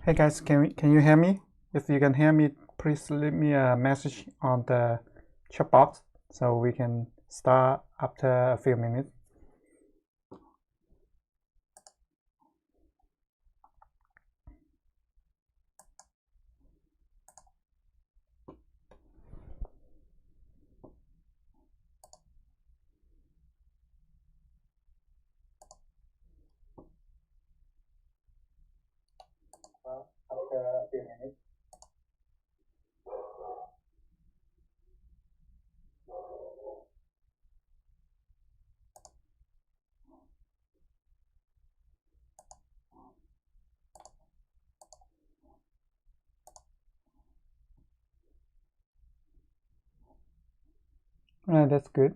Hey guys, can you hear me? If you can hear me, please leave me a message on the chat box so we can start after a few minutes. After a few minutes. Alright, that's good.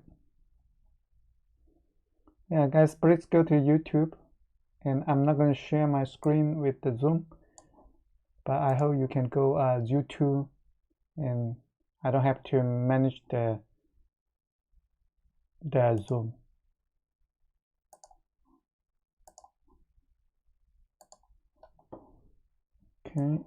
Yeah, guys, please go to YouTube, and I'm not going to share my screen with the Zoom, but I hope you can go YouTube, and I don't have to manage the Zoom. Okay.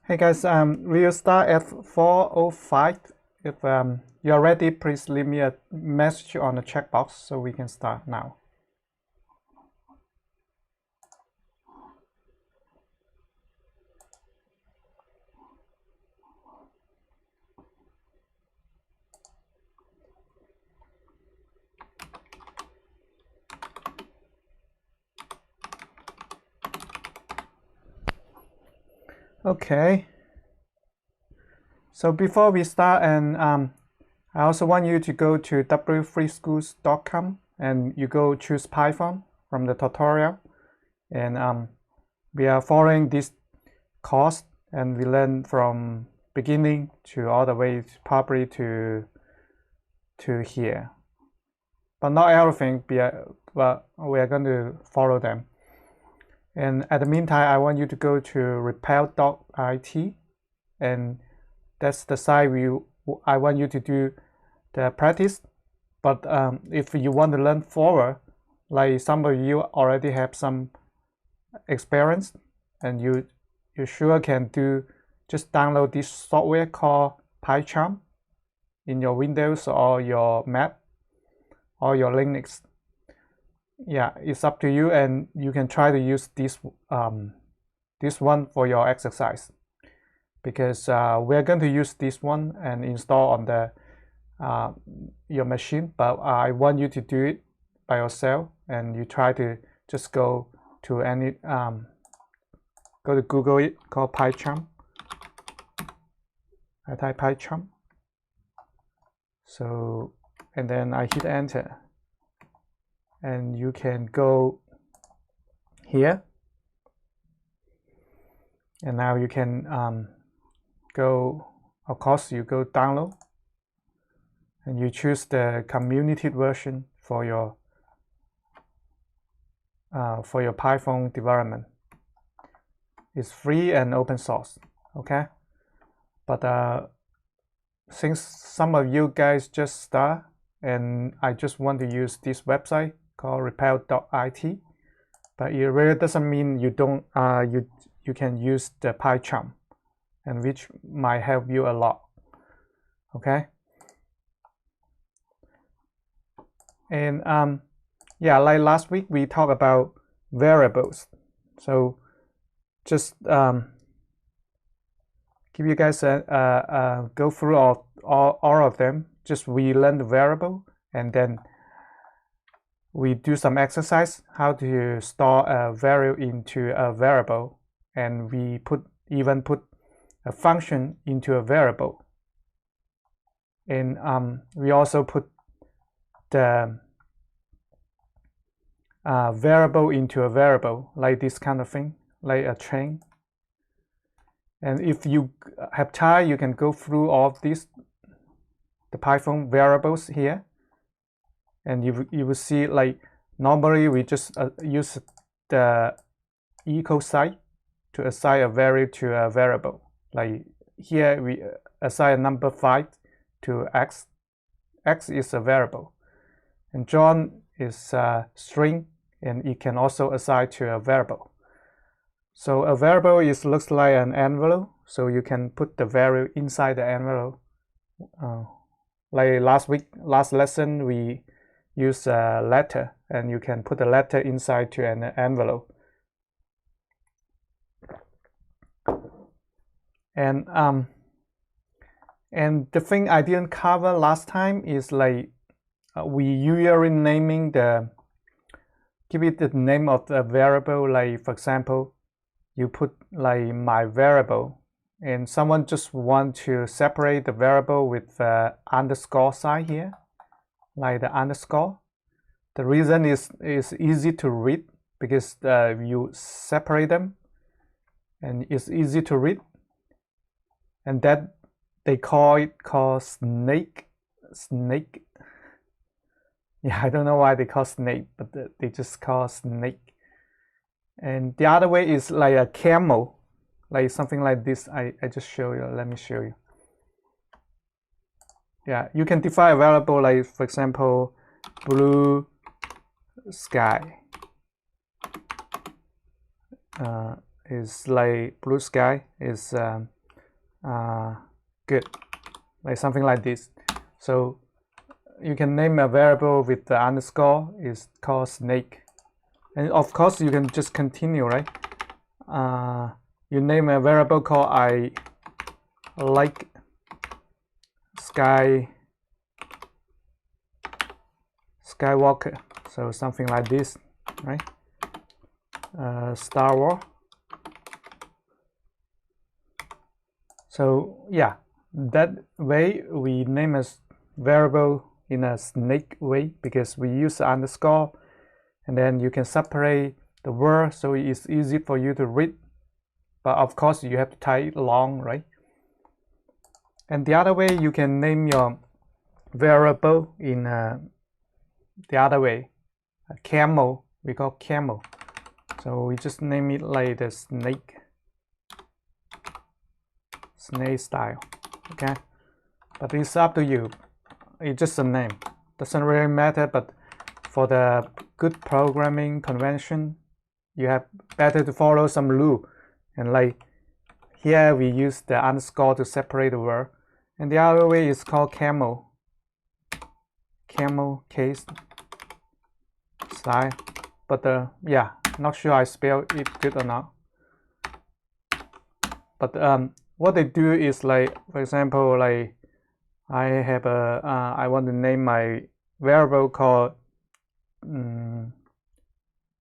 Hey guys, we'll start at 4:05. If you're ready, please leave me a message on the chat box so we can start now. Okay, so before we start, and I also want you to go to w3schools.com and you go choose Python from the tutorial, and we are following this course and we learn from beginning to all the way probably to here, but not everything, but we are going to follow them. And at the meantime, I want you to go to repel.it, and that's the site I want you to do the practice. But if you want to learn forward, like some of you already have some experience and you sure can do, just download this software called PyCharm in your Windows or your Mac or your Linux. Yeah, it's up to you, and you can try to use this one for your exercise, because we're going to use this one and install on the your machine, but I want you to do it by yourself, and you try to just go to any go to Google it, called PyCharm. I type PyCharm, so, and then I hit enter, and you can go here, and now you can go, of course, you go download, and you choose the community version for your Python development. It's free and open source, okay? But since some of you guys just start, and I just want to use this website called repel.it, but it really doesn't mean you don't you can use the PyCharm, and which might help you a lot, okay? And yeah, like last week we talked about variables, so just give you guys go through all of them. Just we learn the variable, and then we do some exercise how to store a value into a variable, and we even put a function into a variable, and we also put the variable into a variable, like this kind of thing, like a train. And if you have time, you can go through all of these, the Python variables here, and you will see, like, normally we just use the equal sign to assign a value to a variable. Like here we assign a number 5 to x. X is a variable, and John is a string, and it can also assign to a variable. So a variable looks like an envelope, so you can put the value inside the envelope. Like last lesson, we use a letter, and you can put a letter inside to an envelope. And the thing I didn't cover last time is, like, we usually give it the name of the variable. Like, for example, you put like my variable, and someone just want to separate the variable with underscore sign here, like the underscore. The reason is easy to read, because you separate them and it's easy to read, and that they call it snake. Yeah, I don't know why they call snake, but they just call snake. And the other way is like a camel, like something like this. I just show you. Let me show you. Yeah, you can define a variable, like, for example, blue sky. Is like blue sky is good, like something like this. So you can name a variable with the underscore, is called snake. And of course you can just continue, right? You name a variable called I like Skywalker, so something like this, right? Star Wars. So yeah, that way we name a variable in a snake way, because we use the underscore, and then you can separate the word so it's easy for you to read, but of course you have to type it long, right? And the other way you can name your variable in the other way, camel, we call camel. So we just name it like the snake style, okay? But it's up to you. It's just a name, doesn't really matter. But for the good programming convention, you have better to follow some rule. And like here we use the underscore to separate the word, and the other way is called camel case style. But yeah, not sure I spell it good or not. But what they do is, like, for example, like I have a I want to name my variable called the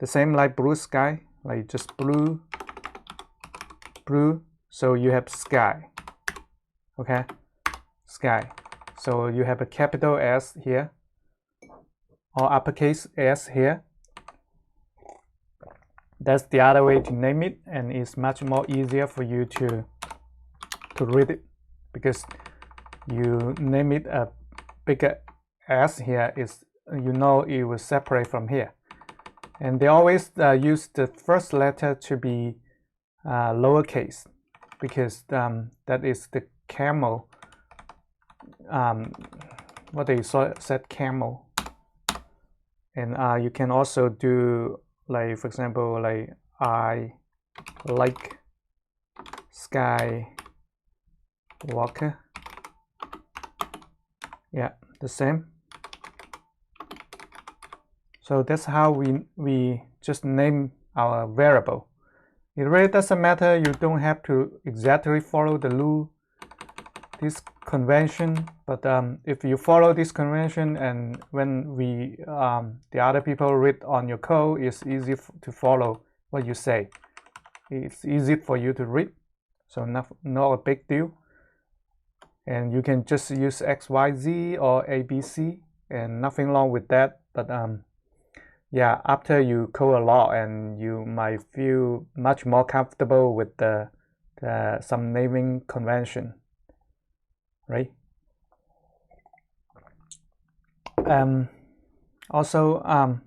same like blue sky, like just blue. So you have sky, okay, sky. So you have a capital S here, or uppercase S here. That's the other way to name it, and it's much more easier for you to read it, because you name it a bigger S here, is, you know, it will separate from here. And they always use the first letter to be lowercase, because that is the camel, what they said, camel. And you can also do, like, for example, like I like sky walker. Yeah, the same. So that's how we just name our variable. It really doesn't matter. You don't have to exactly follow the rule, this convention, but if you follow this convention, and when we the other people read on your code, it's easy to follow what you say. It's easy for you to read, so not a big deal. And you can just use XYZ or ABC, and nothing wrong with that. But yeah, after you code a lot, and you might feel much more comfortable with some naming convention, right? Also,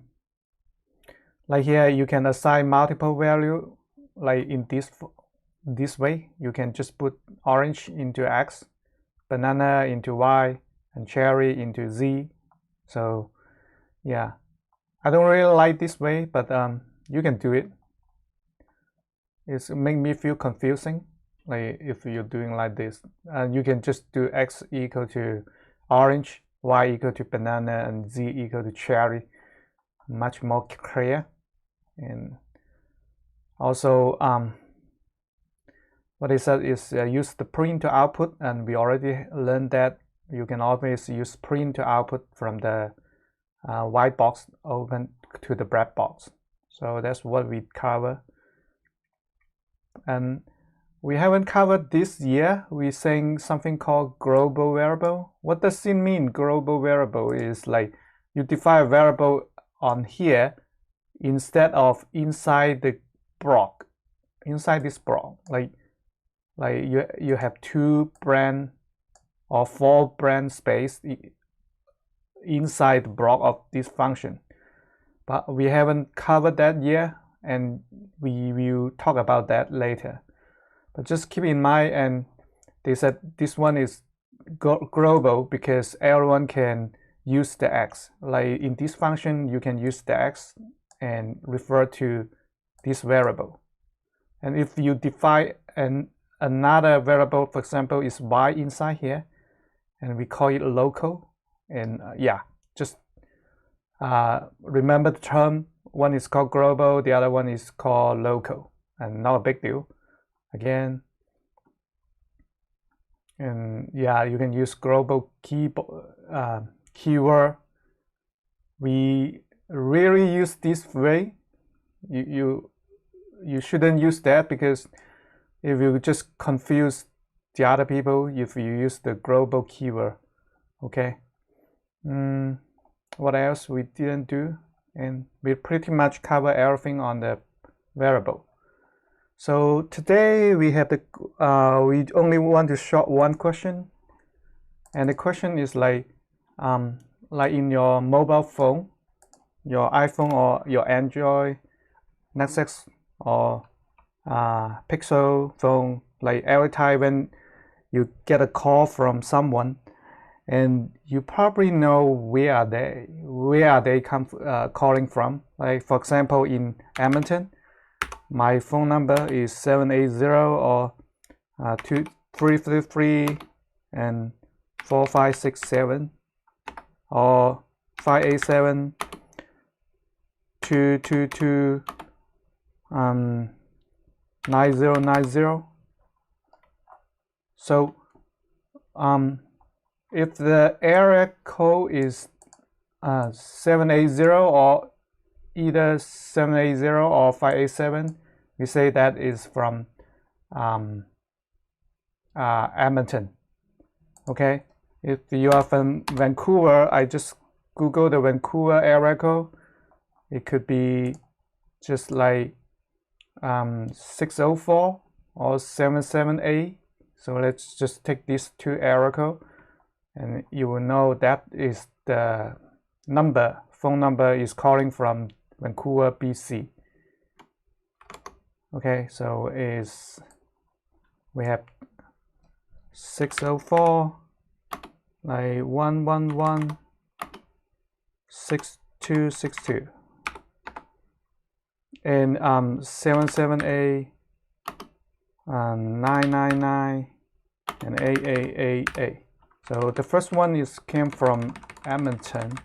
like here, you can assign multiple value, like in this way. You can just put orange into X, banana into Y, and cherry into Z. So yeah, I don't really like this way, but you can do it. It's make me feel confusing, like if you're doing like this. You can just do X equal to orange, Y equal to banana, and Z equal to cherry. Much more clear. And also what they said is use the print to output, and we already learned that you can always use print to output from the white box open to the black box. So that's what we cover. And we haven't covered this yet. We're saying something called global variable. What does it mean? Global variable is like you define a variable on here instead of inside the block, inside this block. Like you have 2 brand or 4 brand space inside the block of this function. But we haven't covered that yet, and we will talk about that later. But just keep in mind, and they said this one is global because everyone can use the X. Like in this function, you can use the X and refer to this variable. And if you define another variable, for example, is Y inside here, and we call it local, and yeah, just remember the term. One is called global, the other one is called local, and not a big deal. Again, and yeah, you can use global keyword. We really use this way. You shouldn't use that, because if you just confuse the other people if you use the global keyword. Okay. What else we didn't do? And we pretty much cover everything on the variable. So today we have the we only want to show one question, and the question is like in your mobile phone, your iPhone or your Android, Nexus or Pixel phone, like every time when you get a call from someone, and you probably know where are they calling from. Like for example, in Edmonton, my phone number is 780 or 333 and 4567 or 587 222 9090. So if the area code is 780 or either 780 or 587, we say that is from Edmonton. Okay, if you are from Vancouver, I just Google the Vancouver area code. It could be just like 604 or 778. So let's just take these two area code, and you will know that is the phone number is calling from Vancouver, BC. Okay, so we have 604 like 111 6262 and 778 999 and 8888. So the first one came from Edmonton.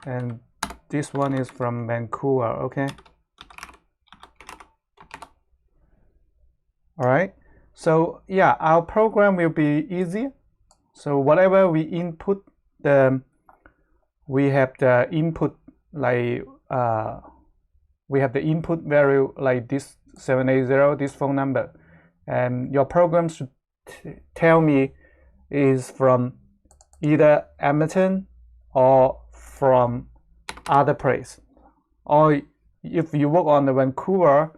And this one is from Vancouver. Okay. All right. So yeah, our program will be easier. So whatever we input, we have the input like we have the input value like this 780, this phone number, and your program should tell me is from either Edmonton or from other place. Or if you work on the Vancouver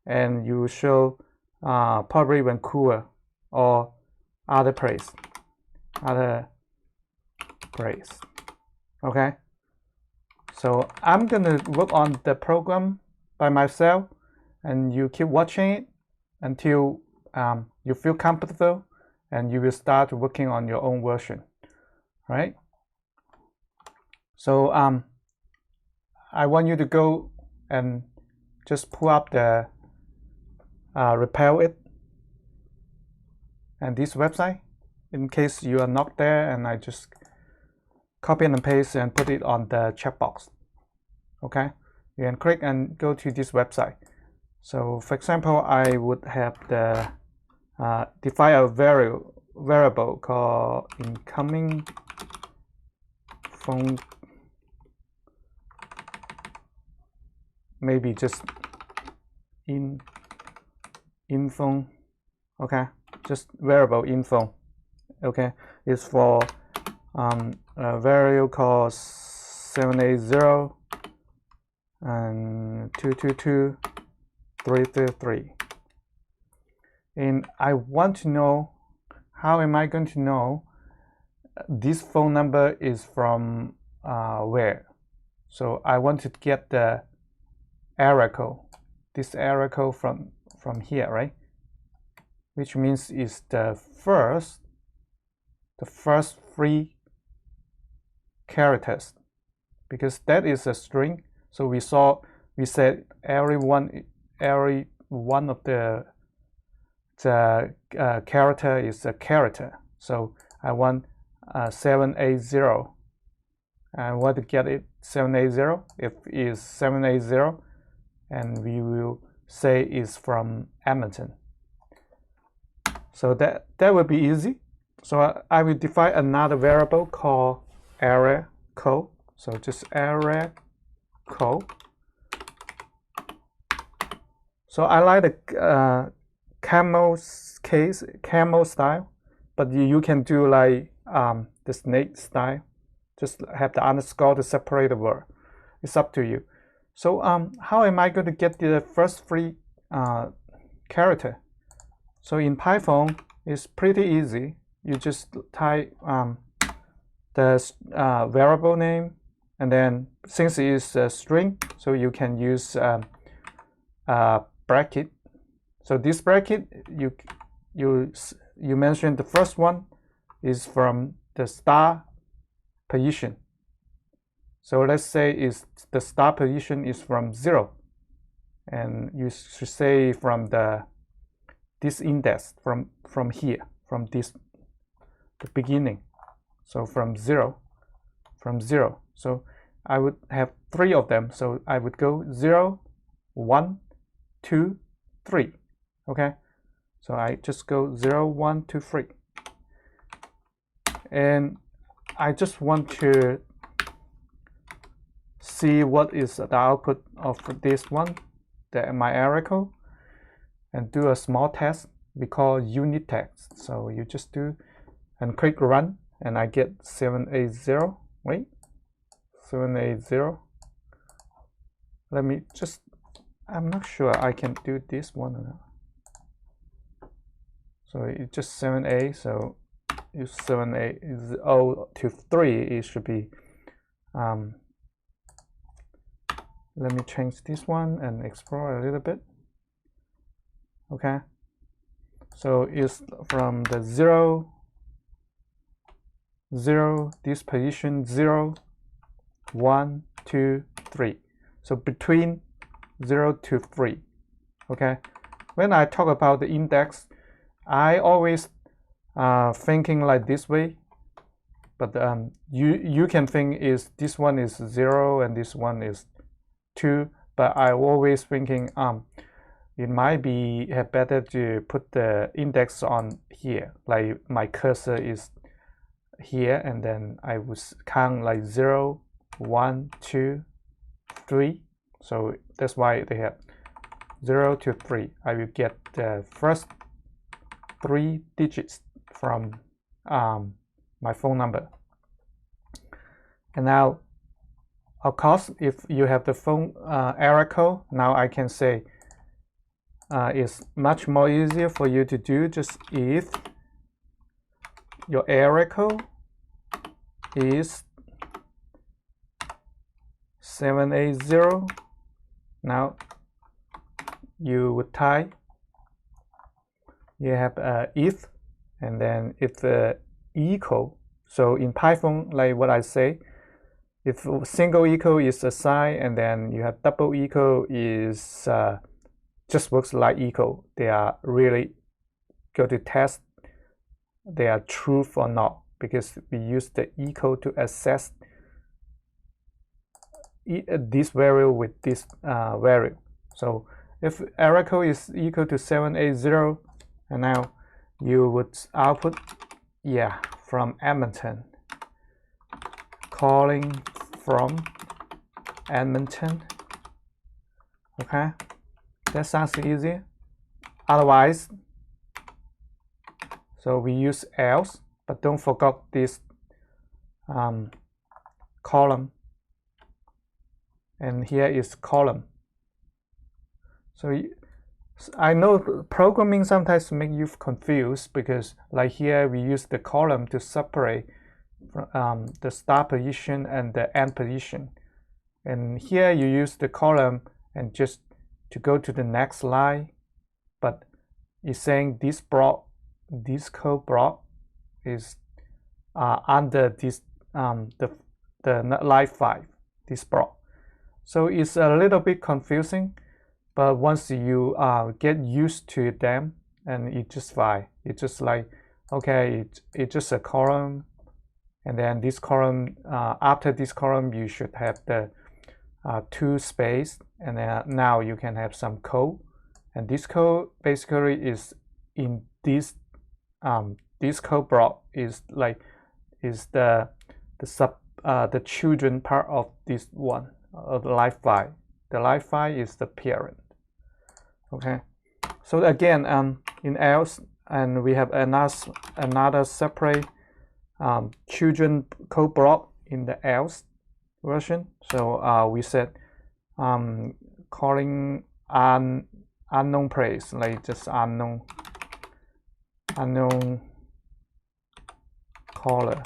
and you show probably Vancouver or other place. Okay, so I'm gonna work on the program by myself, and you keep watching it until you feel comfortable, and you will start working on your own version. Right? So I want you to go and just pull up the Repair It and this website in case you are not there, and I just copy and paste and put it on the chat box. Okay, you can click and go to this website. So for example, I would have the define a variable called incoming phone, maybe just info. Okay, just variable info. Okay, it's for a variable called 780 and 222 333, and I want to know how am I going to know this phone number is from where. So I want to get the area code, this area code from here, right? Which means is the first 3 characters, because that is a string. So we said every one of the character is a character. So I want 780. I want to get it 780. If it is 780, and we will say is from Edmonton. So that will be easy. So I will define another variable called area code. So just area code. So I like the camel style, but you can do like the snake style. Just have the underscore to separate the word. It's up to you. So how am I going to get the first free character? So in Python, it's pretty easy. You just type the variable name, and then since it is a string, so you can use bracket. So this bracket, you mentioned the first one is from the start position. So let's say is the start position is from 0, and you should say from this index from here, from the beginning. So from 0. So I would have 3 of them. So I would go 0, 1, 2, 3. Okay. So I just go 0, 1, 2, 3. And I just want to see what is the output of this one, my error code, and do a small test we call unit test. So you just do and click run, and I get 780. Wait, 780. Let me just, I'm not sure I can do this one or not. So it's just 7A, so it's 7A is 0 to 3. It should be let me change this one and explore a little bit. Okay, so it's from the 0, this position 0, 1, 2, 3. So between 0 to 3. Okay, when I talk about the index, I always thinking like this way, but you can think is this one is 0 and this one is 2, but I always thinking it might be better to put the index on here, like my cursor is here, and then I would count like 0, 1, 2, 3. So that's why they have 0 to 3. I will get the first 3 digits from my phone number. And now, of course, if you have the phone error code, now I can say it's much more easier for you to do. Just if your error code is 780, now you would type, you have if, and then if the equal. So in Python, like what I say, if single equal is a sign, and then you have double equal is just works like equal. They are really go to test they are true or not, because we use the equal to access this value with this value. So if error code is equal to 780, and now you would output, yeah, from Edmonton, calling from Edmonton. Okay, that sounds easy. Otherwise, so we use else, but don't forget this column, and here is column. So I know programming sometimes make you confused, because like here we use the column to separate the start position and the end position, and here you use the column and just to go to the next line, but it's saying this block, this code block is under this the line 5, this block. So it's a little bit confusing, but once you get used to them, and it's just fine. It's just like, okay, it's just a column, and then this column, after this column you should have the 2 space, and then now you can have some code, and this code basically is in this this code block is like the children part of this one, of the line 5. The line 5 is the parent. Okay, so again, in else, and we have another separate children code block in the else version. So we said calling unknown place, like just unknown caller,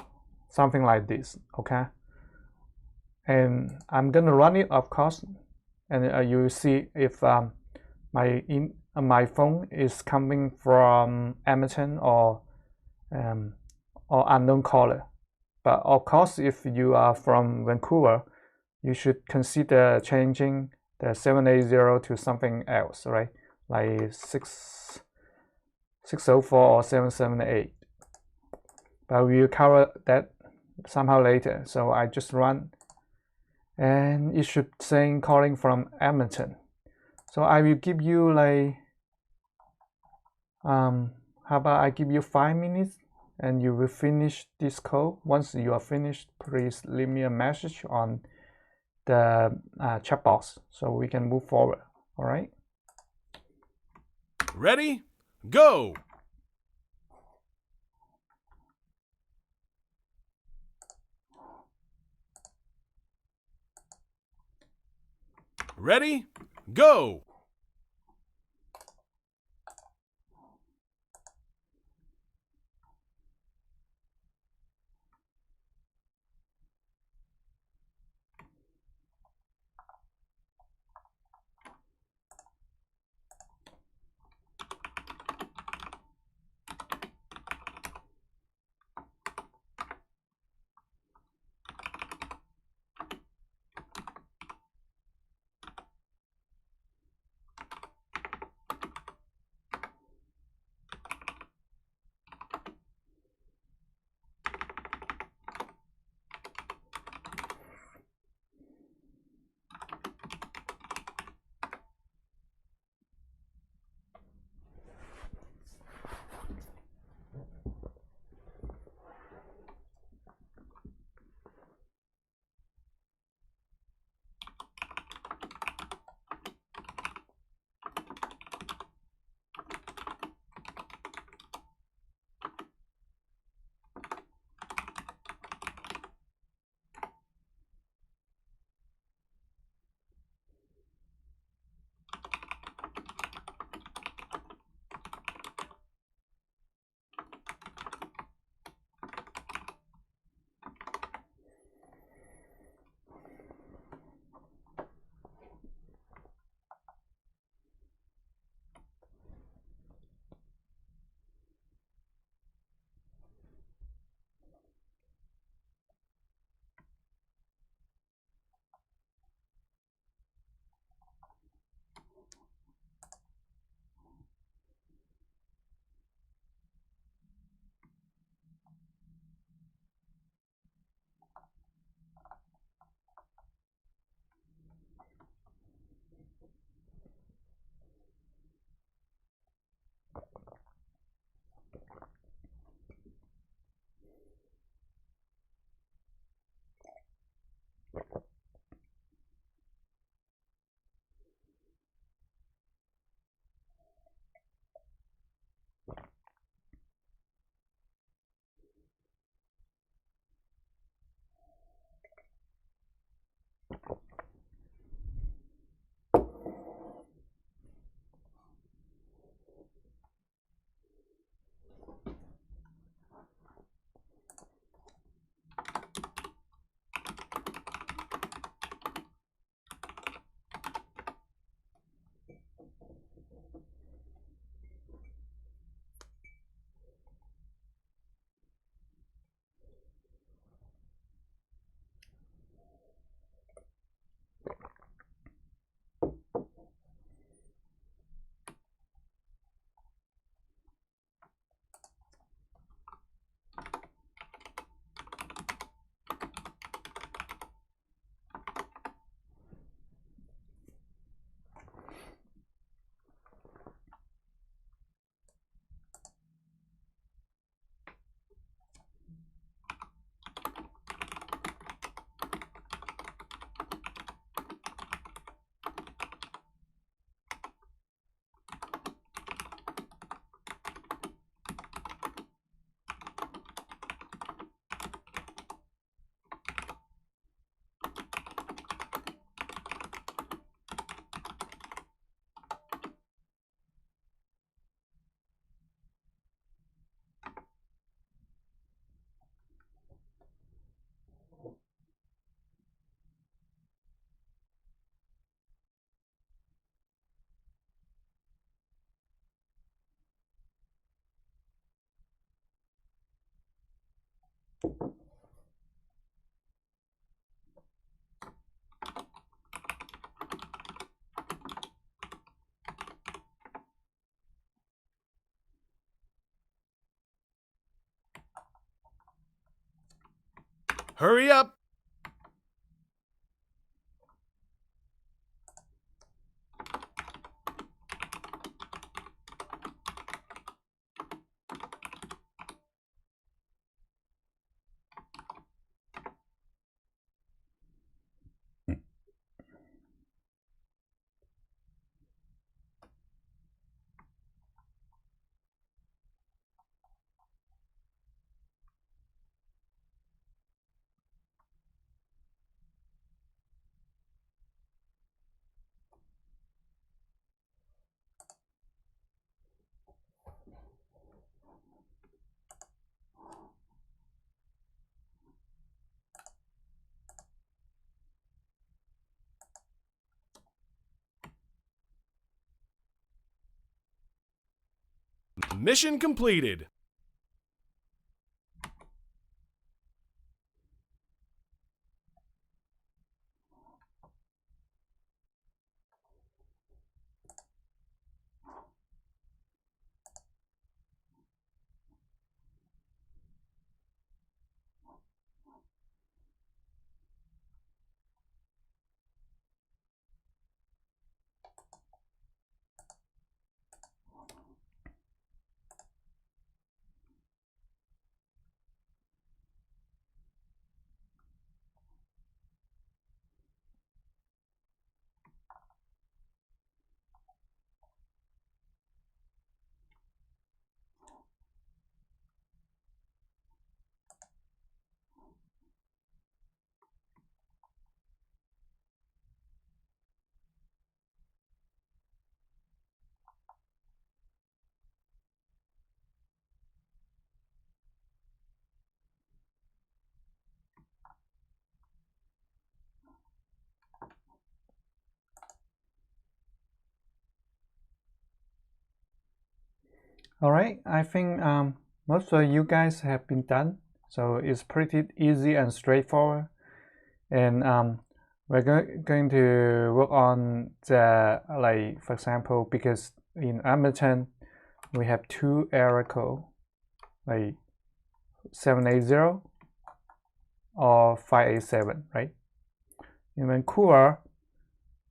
something like this. Okay, and I'm gonna run it, of course, and you see if my phone is coming from Edmonton or unknown caller. But of course, if you are from Vancouver, you should consider changing the 780 to something else, right? Like 604 or 778. But we'll cover that somehow later. So I just run, and it should say calling from Edmonton. So I will give you like how about I give you 5 minutes and you will finish this code. Once you are finished, please leave me a message on the chat box so we can move forward. All right. Ready? Go! Ready? Go! Hurry up! Mission completed. All right, I think most of you guys have been done, so it's pretty easy and straightforward. And we're going to work on the, like, for example, because in Ableton we have two error code, like 780 or 587, right? In Vancouver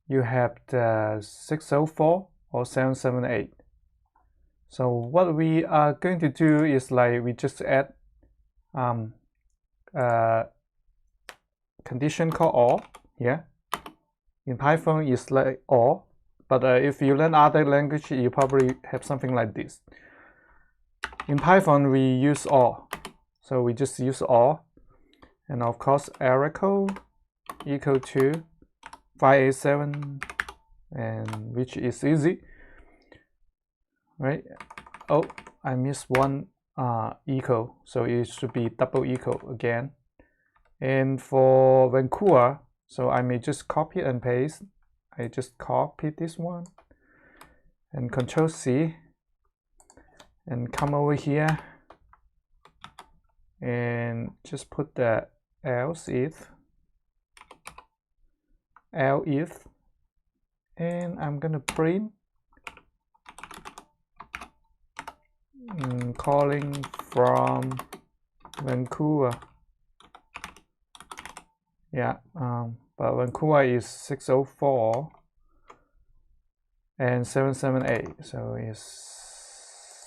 you have the 604 or 778. So what we are going to do is, like, we just add condition called or here. In Python it's like or, but if you learn other language you probably have something like this. In Python we use or, so we just use or, and of course error code equal to 587, and which is easy, right? Oh, I missed one equal, so it should be double equal again. And for Vancouver, so I may just copy and paste. I just copy this one and Control C and come over here and just put the else if, and I'm gonna print calling from Vancouver. Yeah, but Vancouver is 604 and 778, so it's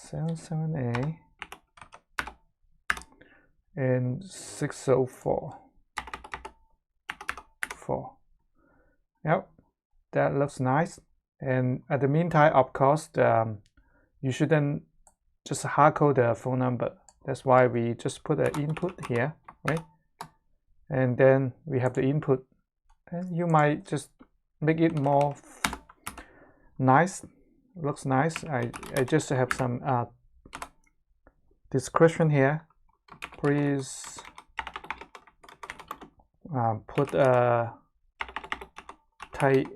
778 and 604. Yep, that looks nice. And at the meantime, of course, you shouldn't just hardcode the phone number. That's why we just put an input here, right? And then we have the input, and you might just make it more nice. Looks nice. I just have some description here. Please put type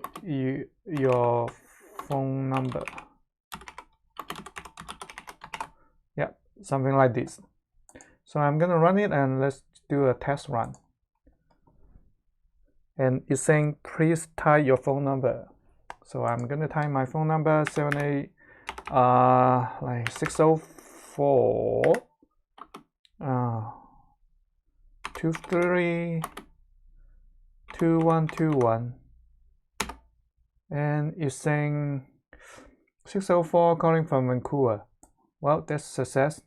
your phone number. Yeah, something like this. So I'm gonna run it and let's do a test run. And it's saying please type your phone number. So I'm gonna type my phone number 78 like 604 23 2121, and it's saying 604 calling from Vancouver. Well, that's success.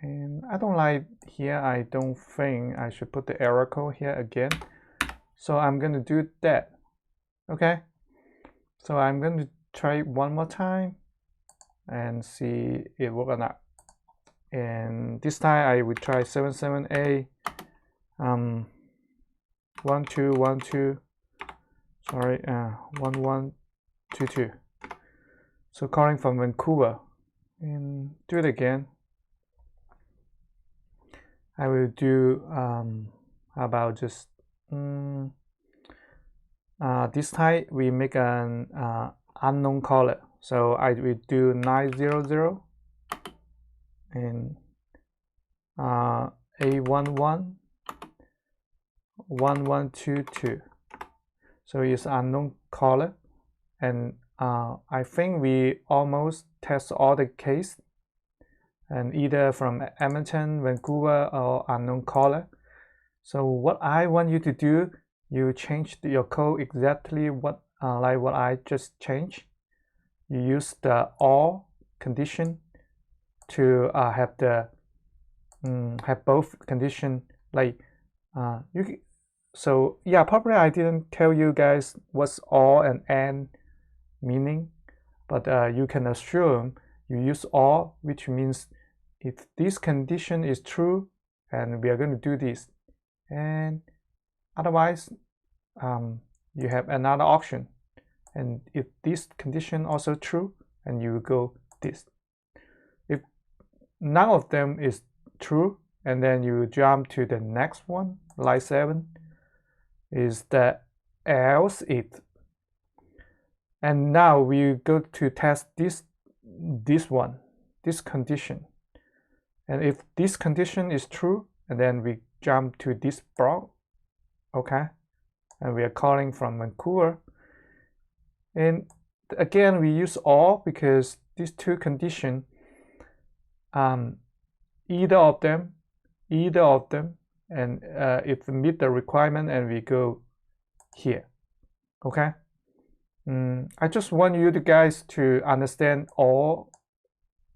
And I don't like here, I don't think I should put the error code here again. So I'm going to do that. Okay. So I'm going to try one more time and see it work or not. And this time I will try 778 1212, sorry, 1122. So calling from Vancouver, and do it again. I will do how about just this time we make an unknown caller. So I will do 900 and 811 1122. So it's unknown caller, and I think we almost test all the case, and either from Edmonton, Vancouver, or unknown caller. So what I want you to do, you change your code exactly what like what I just changed. You use the or condition to have the have both condition, like so yeah, probably I didn't tell you guys what's or and meaning, but you can assume you use or, which means if this condition is true, and we are going to do this, and otherwise you have another option, and if this condition also true, and you go this. If none of them is true, and then you jump to the next one, like 7 is the else it. And now we go to test this condition, and if this condition is true, and then we jump to this block. Okay, and we are calling from Vancouver, and again we use or because these two conditions, either of them, and if we meet the requirement, and we go here. Okay, I just want you guys to understand or,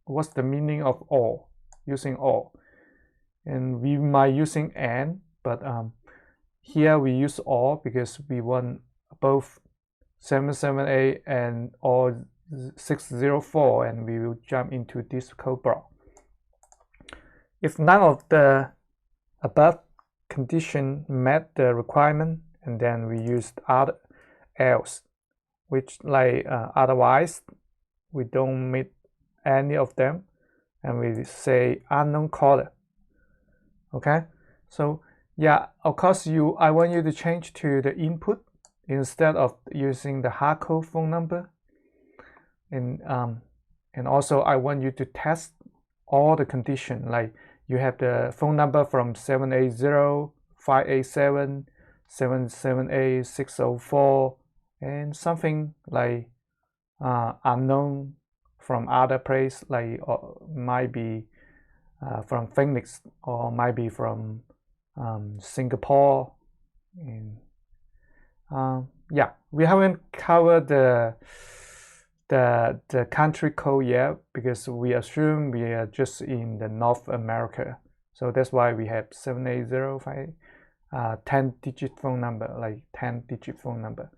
what's the meaning of or, using or, and we might using and, but here we use or because we want both 778 and or 604, and we will jump into this code block. If none of the above condition met the requirement, and then we use other else, which like otherwise we don't meet any of them, and we say unknown caller. Okay, so yeah, of course I want you to change to the input instead of using the hardcode phone number, and also I want you to test all the condition, like you have the phone number from 780 587 778 604, and something like unknown from other place, like might be from Phoenix, or might be from Singapore, and yeah, we haven't covered the country code yet, because we assume we are just in the North America, so that's why we have 780 10-digit phone number, like 10-digit phone number.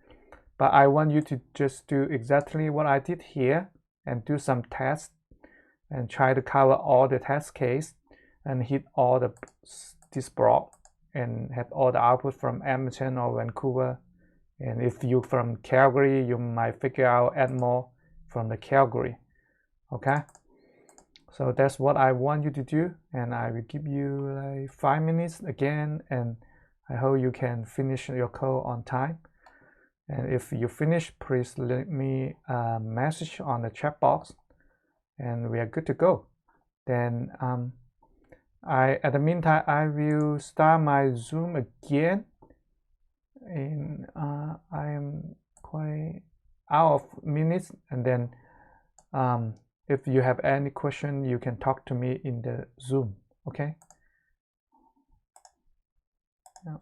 But I want you to just do exactly what I did here, and do some tests, and try to cover all the test case, and hit all this block, and have all the output from Edmonton or Vancouver. And if you from Calgary, you might figure out add more from the Calgary. Okay, so that's what I want you to do, and I will give you like 5 minutes again, and I hope you can finish your code on time. And if you finish, please let me a message on the chat box, and we are good to go. Then At the meantime, I will start my Zoom again, and I am quite out of minutes, and then if you have any question, you can talk to me in the Zoom. Okay. Yeah.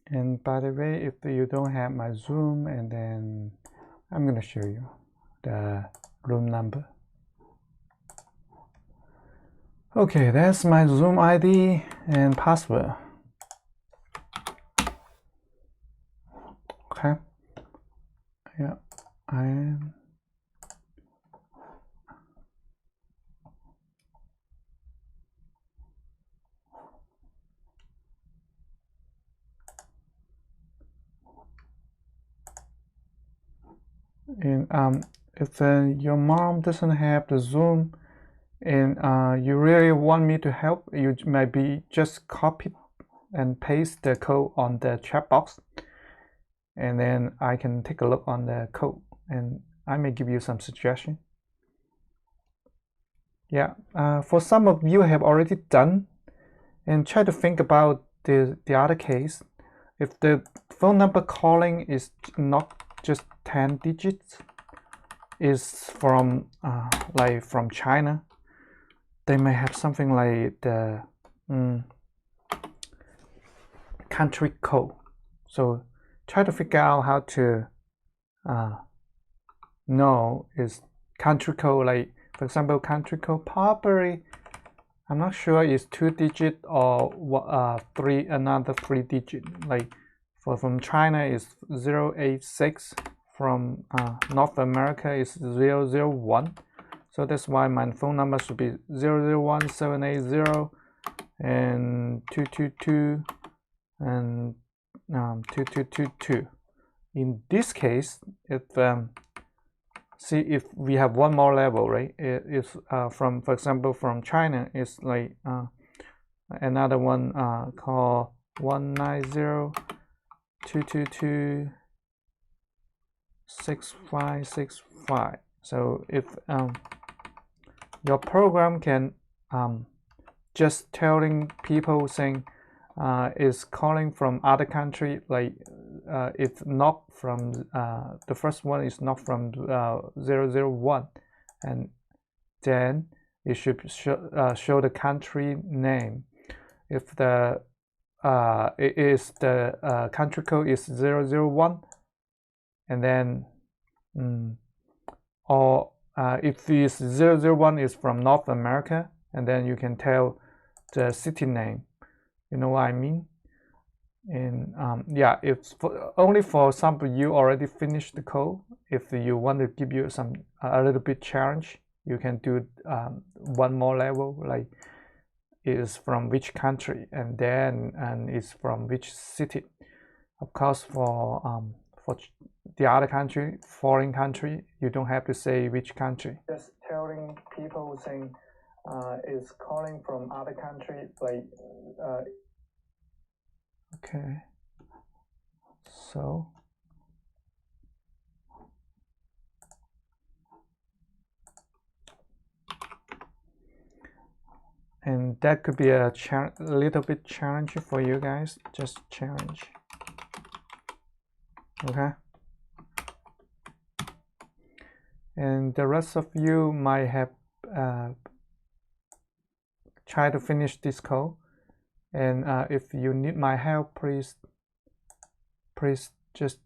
And by the way, if you don't have my Zoom, and then I'm gonna show you the room number. Okay, that's my Zoom ID and password. Okay. Yeah, and if your mom doesn't have the Zoom, and you really want me to help, you maybe just copy and paste the code on the chat box, and then I can take a look on the code, and I may give you some suggestion. Yeah, for some of you have already done, and try to think about the other case. If the phone number calling is not just 10 digits, is from like from China, they may have something like the country code. So try to figure out how to know is country code, like for example country code probably, I'm not sure it's 2 digit or another 3 digit. Like from China is 086, from North America is 001. So that's why my phone number should be 001-780 and 222 and 2222. In this case, if see if we have one more level, right? If from, for example, from China, it's like another one called 190-222-6565. So if your program can just telling people saying is calling from other country, like it's not from the first one is not from 001, and then it should show the country name. If the country code is 001, and then or if this 001 is from North America, and then you can tell the city name. You know what I mean? And yeah, if only for example you already finished the code, if you want to give you a little bit challenge, you can do one more level, like is from which country, and then it's from which city. Of course, for the other country, foreign country, you don't have to say which country. Just telling people saying is calling from other country, like okay. So and that could be a little bit challenging for you guys. Just challenge. Okay. And the rest of you might have tried to finish this code. And if you need my help, please just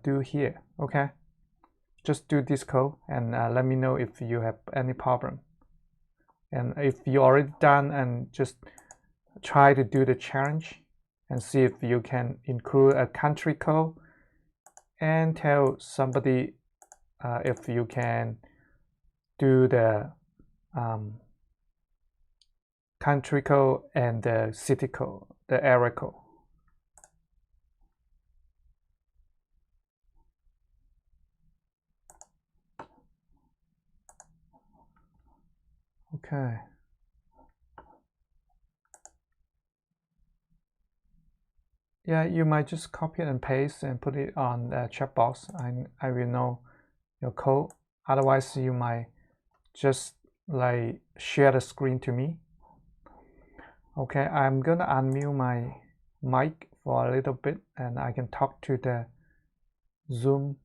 do here. Okay. Just do this code and let me know if you have any problem. And if you already done, and just try to do the challenge and see if you can include a country code and tell somebody if you can do the country code and the city code, the area code. Okay. Yeah, you might just copy it and paste and put it on the chat box. I will know your code. Otherwise, you might just like share the screen to me. Okay, I'm gonna unmute my mic for a little bit and I can talk to the Zoom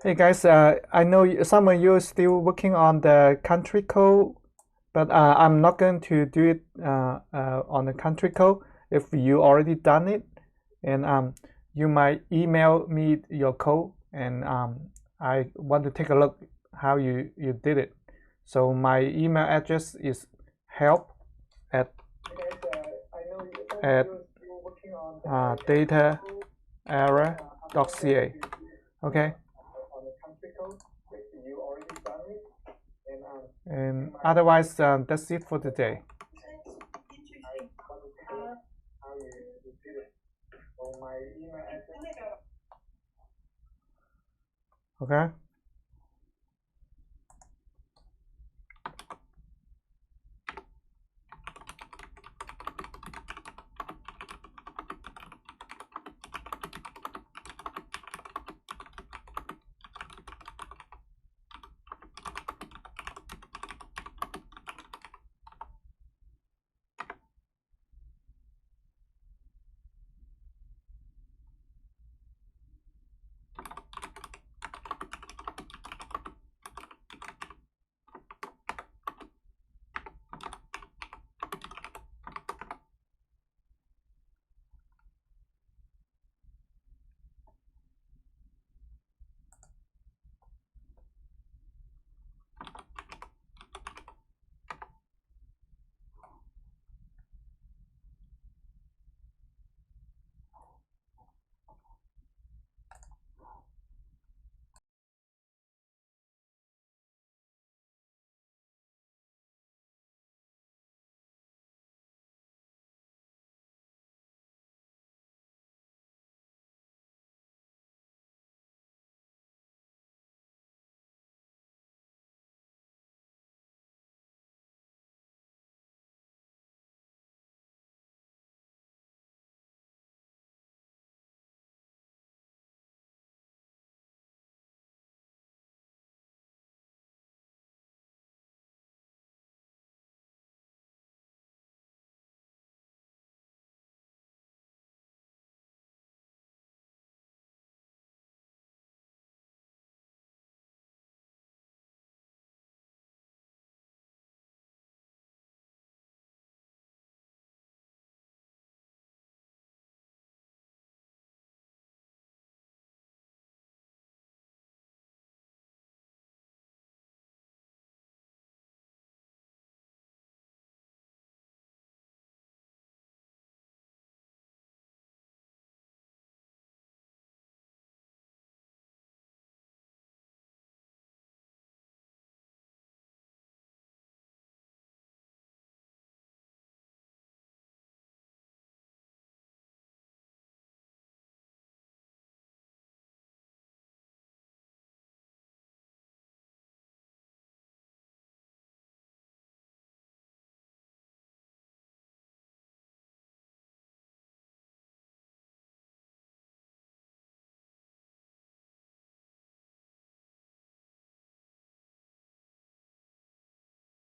Hey guys, I know some of you are still working on the country code, but I'm not going to do it on the country code if you already done it, and you might email me your code, and I want to take a look how you did it. So my email address is help at dataera.ca. Okay. And otherwise, that's it for today. Okay.